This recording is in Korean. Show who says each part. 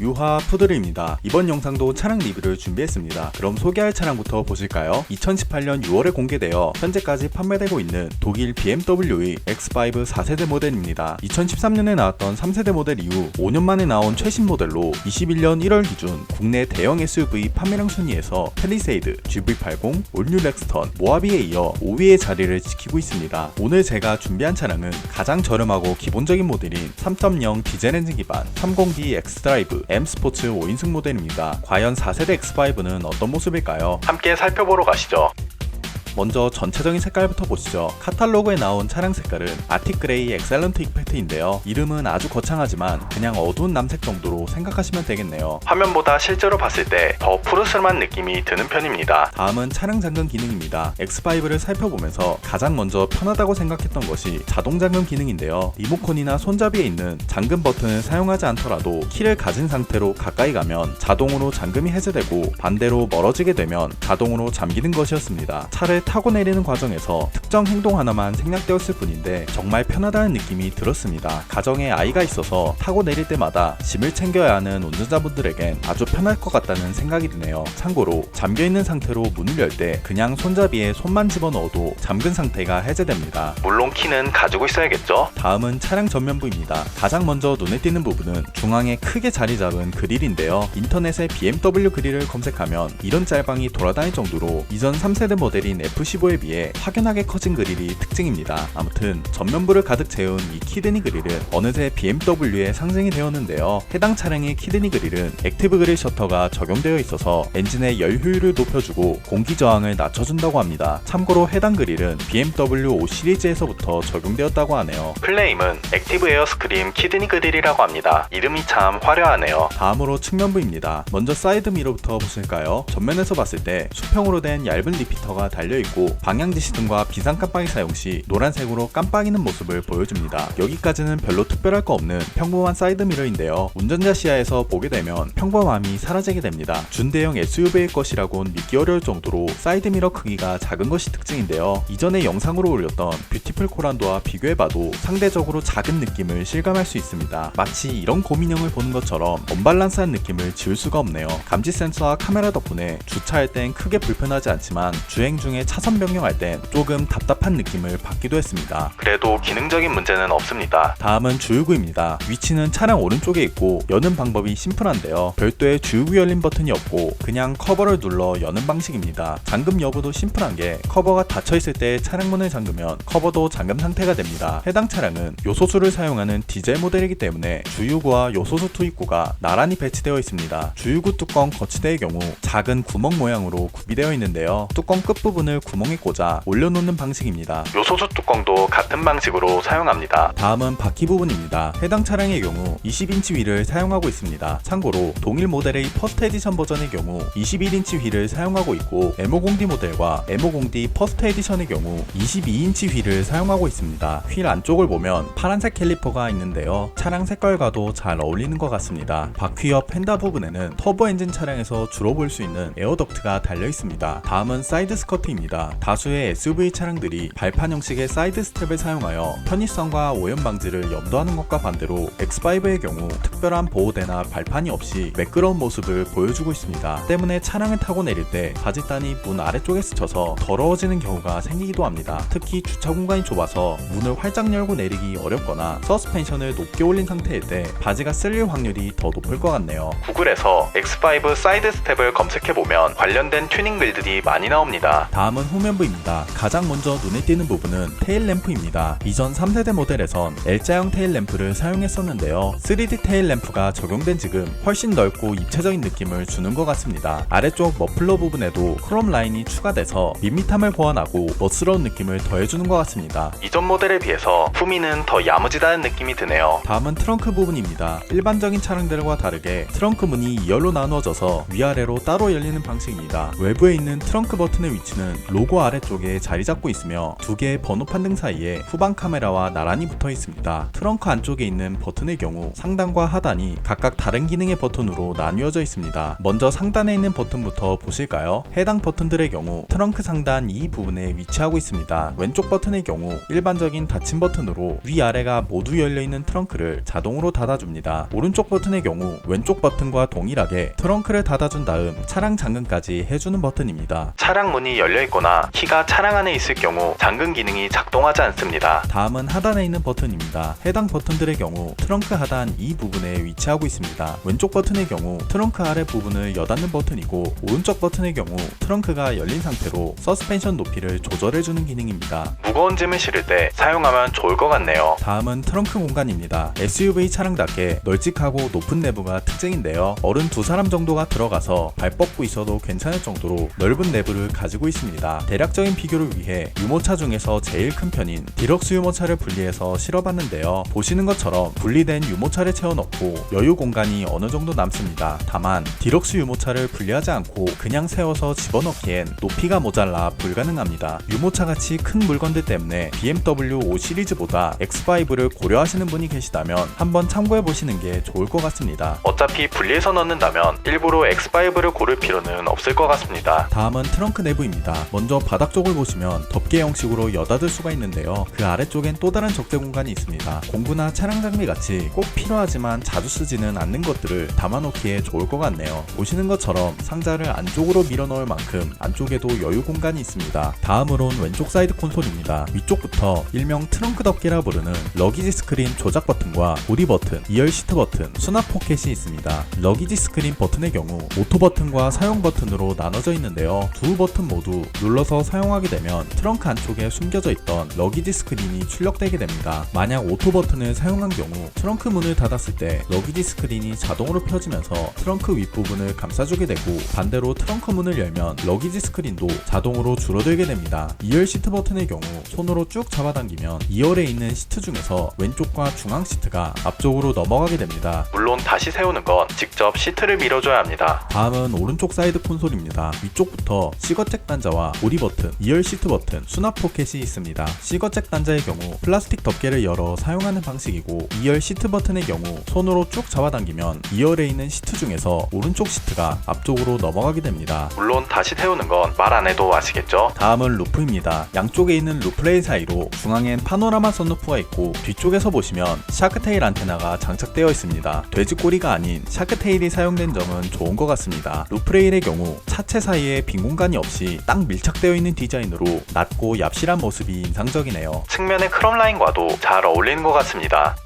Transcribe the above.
Speaker 1: 유하 푸드르입니다. 이번 영상도 차량 리뷰를 준비했습니다. 그럼 소개할 차량부터 보실까요? 2018년 6월에 공개되어 현재까지 판매되고 있는 독일 BMW의 X5 4세대 모델입니다. 2013년에 나왔던 3세대 모델 이후 5년 만에 나온 최신 모델로 21년 1월 기준 국내 대형 SUV 판매량 순위에서 팰리세이드, GV80, 올뉴 렉스턴, 모하비에 이어 5위의 자리를 지키고 있습니다. 오늘 제가 준비한 차량은 가장 저렴하고 기본적인 모델인 3.0 디젤 엔진 기반 30D X드라이브 M 스포츠 5인승 모델입니다. 과연 4세대 X5는 어떤 모습일까요? 함께 살펴보러 가시죠. 먼저 전체적인 색깔부터 보시죠. 카탈로그에 나온 차량 색깔은 아틱 그레이 엑셀런트 이펙트인데요. 이름은 아주 거창하지만 그냥 어두운 남색 정도로 생각하시면 되겠네요. 화면보다 실제로 봤을 때 더 푸르스름한 느낌이 드는 편입니다. 다음은 차량 잠금 기능입니다. X5를 살펴보면서 가장 먼저 편하다고 생각했던 것이 자동 잠금 기능인데요. 리모컨이나 손잡이에 있는 잠금 버튼을 사용하지 않더라도 키를 가진 상태로 가까이 가면 자동으로 잠금이 해제되고 반대로 멀어지게 되면 자동으로 잠기는 것이었습니다. 차를 타고 내리는 과정에서 특정 행동 하나만 생략되었을 뿐인데 정말 편하다는 느낌이 들었습니다. 가정에 아이가 있어서 타고 내릴 때마다 짐을 챙겨야 하는 운전자분들에겐 아주 편할 것 같다는 생각이 드네요. 참고로 잠겨있는 상태로 문을 열 때 그냥 손잡이에 손만 집어넣어도 잠근 상태가 해제됩니다. 물론 키는 가지고 있어야겠죠? 다음은 차량 전면부입니다. 가장 먼저 눈에 띄는 부분은 중앙에 크게 자리 잡은 그릴인데요. 인터넷에 BMW 그릴을 검색하면 이런 짤방이 돌아다닐 정도로 이전 3세대 모델인 F15에 비해 확연하게 커진 그릴이 특징입니다. 아무튼 전면부를 가득 채운 이 키드니 그릴은 어느새 BMW의 상징이 되었는데요. 해당 차량의 키드니 그릴은 액티브 그릴 셔터가 적용되어 있어서 엔진의 열 효율을 높여주고 공기 저항을 낮춰준다고 합니다. 참고로 해당 그릴은 BMW 5 시리즈에서부터 적용되었다고 하네요. 클레임은 액티브 에어 스크림 키드니 그릴이라고 합니다. 이름이 참 화려하네요. 다음으로 측면부입니다. 먼저 사이드 미러부터 보실까요? 전면에서 봤을 때 수평으로 된 얇은 리피터가 달려있고 방향지시등과 비상 깜빡이 사용 시 노란색으로 깜빡이는 모습을 보여줍니다. 여기까지는 별로 특별할 거 없는 평범한 사이드 미러인데요. 운전자 시야에서 보게 되면 평범함이 사라지게 됩니다. 준대형 SUV일 것이라고는 믿기 어려울 정도로 사이드 미러 크기가 작은 것이 특징인데요. 이전에 영상으로 올렸던 뷰티풀 코란도와 비교해봐도 상대적으로 작은 느낌을 실감할 수 있습니다. 마치 이런 고민형을 보는 것처럼 언밸런스한 느낌을 지울 수가 없네요. 감지 센서와 카메라 덕분에 주차할 땐 크게 불편하지 않지만 주행 중에 차선 변경할 땐 조금 답답한 느낌을 받기도 했습니다. 그래도 기능적인 문제는 없습니다. 다음은 주유구입니다. 위치는 차량 오른쪽에 있고 여는 방법이 심플한데요. 별도의 주유구 열림 버튼이 없고 그냥 커버를 눌러 여는 방식입니다. 잠금 여부도 심플한 게 커버가 닫혀있을 때 차량 문을 잠그면 커버도 잠금 상태가 됩니다. 해당 차량은 요소수를 사용하는 디젤 모델이기 때문에 주유구와 요소수 투입구가 나란히 배치되어 있습니다. 주유구 뚜껑 거치대의 경우 작은 구멍 모양으로 구비되어 있는데요. 뚜껑 끝부분을 구멍에 꽂아 올려놓는 방식입니다. 요소수 뚜껑도 같은 방식으로 사용합니다. 다음은 바퀴 부분입니다. 해당 차량의 경우 20인치 휠을 사용하고 있습니다. 참고로 동일 모델의 퍼스트 에디션 버전의 경우 21인치 휠을 사용하고 있고 M50D 모델과 M50D 퍼스트 에디션의 경우 22인치 휠을 사용하고 있습니다. 휠 안쪽을 보면 파란색 캘리퍼가 있는데요. 차량 색깔과도 잘 어울리는 것 같습니다. 바퀴 옆 펜다 부분에는 터보 엔진 차량에서 주로 볼 수 있는 에어덕트가 달려 있습니다. 다음은 사이드 스커트입니다. 다수의 SUV 차량들이 발판 형식의 사이드 스텝을 사용하여 편의성과 오염 방지를 염두하는 것과 반대로 X5의 경우 특별한 보호대나 발판이 없이 매끄러운 모습을 보여주고 있습니다. 때문에 차량을 타고 내릴 때 바짓단이 문 아래쪽에 스쳐서 더러워지는 경우가 생기기도 합니다. 특히 주차 공간이 좁아서 문을 활짝 열고 내리기 어렵거나 서스펜션을 높게 올린 상태일 때 바지가 쓸릴 확률이 더 높을 것 같네요. 구글에서 X5 사이드 스텝을 검색해보면 관련된 튜닝 빌들이 많이 나옵니다. 다음은 후면부입니다. 가장 먼저 눈에 띄는 부분은 테일 램프입니다. 이전 3세대 모델에선 L자형 테일 램프를 사용했었는데요. 3D 테일 램프가 적용된 지금 훨씬 넓고 입체적인 느낌을 주는 것 같습니다. 아래쪽 머플러 부분에도 크롬 라인이 추가돼서 밋밋함을 보완하고 멋스러운 느낌을 더해주는 것 같습니다. 이전 모델에 비해서 후미는 더 야무지다는 느낌이 드네요. 다음은 트렁크 부분입니다. 일반적인 차량들과 다르게 트렁크 문이 2열로 나누어져서 위아래로 따로 열리는 방식입니다. 외부에 있는 트렁크 버튼의 위치는 로고 아래쪽에 자리 잡고 있으며 두 개의 번호판 등 사이에 후방 카메라와 나란히 붙어 있습니다. 트렁크 안쪽에 있는 버튼의 경우 상단과 하단이 각각 다른 기능의 버튼으로 나뉘어져 있습니다. 먼저 상단에 있는 버튼부터 보실까요? 해당 버튼들의 경우 트렁크 상단 이 부분에 위치하고 있습니다. 왼쪽 버튼의 경우 일반적인 닫힘 버튼으로 위아래가 모두 열려있는 트렁크를 자동으로 닫아줍니다. 오른쪽 버튼의 경우 왼쪽 버튼과 동일하게 트렁크를 닫아준 다음 차량 잠금까지 해주는 버튼입니다. 차량 문이 열려있거나 키가 차량 안에 있을 경우 잠금 기능이 작동하지 않습니다. 다음은 하단에 있는 버튼입니다. 해당 버튼들의 경우 트렁크 하단 이 부분에 위치하고 있습니다. 왼쪽 버튼의 경우 트렁크 아래 부분을 여닫는 버튼이고 오른쪽 버튼의 경우 트렁크가 열린 상태로 서스펜션 높이를 조절해주는 기능입니다. 무거운 짐을 실을 때 사용하면 좋을 것 같네요. 다음은 트렁크 공간입니다. SUV 차량답게 널찍하고 높은 내부가 특징인데요. 어른 두 사람 정도가 들어가서 발 뻗고 있어도 괜찮을 정도로 넓은 내부를 가지고 있습니다. 대략적인 비교를 위해 유모차 중에서 제일 큰 편인 디럭스 유모차를 분리해서 실어봤는데요. 보시는 것처럼 분리된 유모차를 채워넣고 여유 공간이 어느 정도 남습니다. 다만 디럭스 유모차를 분리하지 않고 그냥 세워서 집어넣기엔 높이가 모자라 불가능합니다. 유모차같이 큰 물건들 때문에 BMW 5 시리즈보다 X5를 고려하시는 분이 계시다면 한번 참고해보시는 게 좋을 것 같습니다. 어차피 분리해서 넣는다면 일부러 X5를 고를 필요는 없을 것 같습니다. 다음은 트렁크 내부입니다. 먼저 바닥 쪽을 보시면 덮개 형식으로 여닫을 수가 있는데요. 그 아래쪽엔 또 다른 적재 공간이 있습니다. 공구나 차량 장비 같이 꼭 필요하지만 자주 쓰지는 않는 것들을 담아놓기에 좋을 것 같네요. 보시는 것처럼 상자를 안쪽으로 밀어넣을 만큼 안쪽에도 여유 공간이 있습니다. 다음으론 왼쪽 사이드 콘솔입니다. 위쪽부터 일명 트렁크 덮개라 부르는 러기지 스크린 조작 버튼과 보디 버튼, 2열 시트 버튼, 수납 포켓이 있습니다. 러기지 스크린 버튼의 경우 오토 버튼과 사용 버튼으로 나눠져 있는데요. 두 버튼 모두 눌러서 사용하게 되면 트렁크 안쪽에 숨겨져 있던 러기지 스크린이 출력되게 됩니다. 만약 오토 버튼을 사용한 경우 트렁크 문을 닫았을 때 러기지 스크린이 자동으로 펴지면서 트렁크 윗부분을 감싸주게 되고 반대로 트렁크 문을 열면 러기지 스크린도 자동으로 줄어들게 됩니다. 2열 시트 버튼의 경우 손으로 쭉 잡아당기면 2열에 있는 시트 중에서 왼쪽과 중앙 시트가 앞쪽으로 넘어가게 됩니다. 물론 다시 세우는 건 직접 시트를 밀어줘야 합니다. 다음은 오른쪽 사이드 콘솔입니다. 위쪽부터 시거잭 단자와 보디 버튼, 2열 시트 버튼, 수납 포켓이 있습니다. 시거잭 단자의 경우 플라스틱 덮개를 열어 사용하는 방식이고 2열 시트 버튼의 경우 손으로 쭉 잡아당기면 2열에 있는 시트 중에서 오른쪽 시트가 앞쪽으로 넘어가게 됩니다. 물론 다시 세우는 건 말 안 해도 아시겠죠? 다음은 루프입니다. 양쪽에 있는 루프레일 사이로 중앙엔 파노라마 선루프가 있고 뒤쪽에서 보시면 샤크테일 안테나가 장착되어 있습니다. 돼지꼬리가 아닌 샤크테일이 사용된 점은 좋은 것 같습니다. 루프레일의 경우 차체 사이에 빈 공간이 없이 딱 밀착되어 있는 디자인으로 낮고 얍실한 모습이 인상적이네요. 측면의 크롬 라인과도 잘 어울리는 것 같습니다.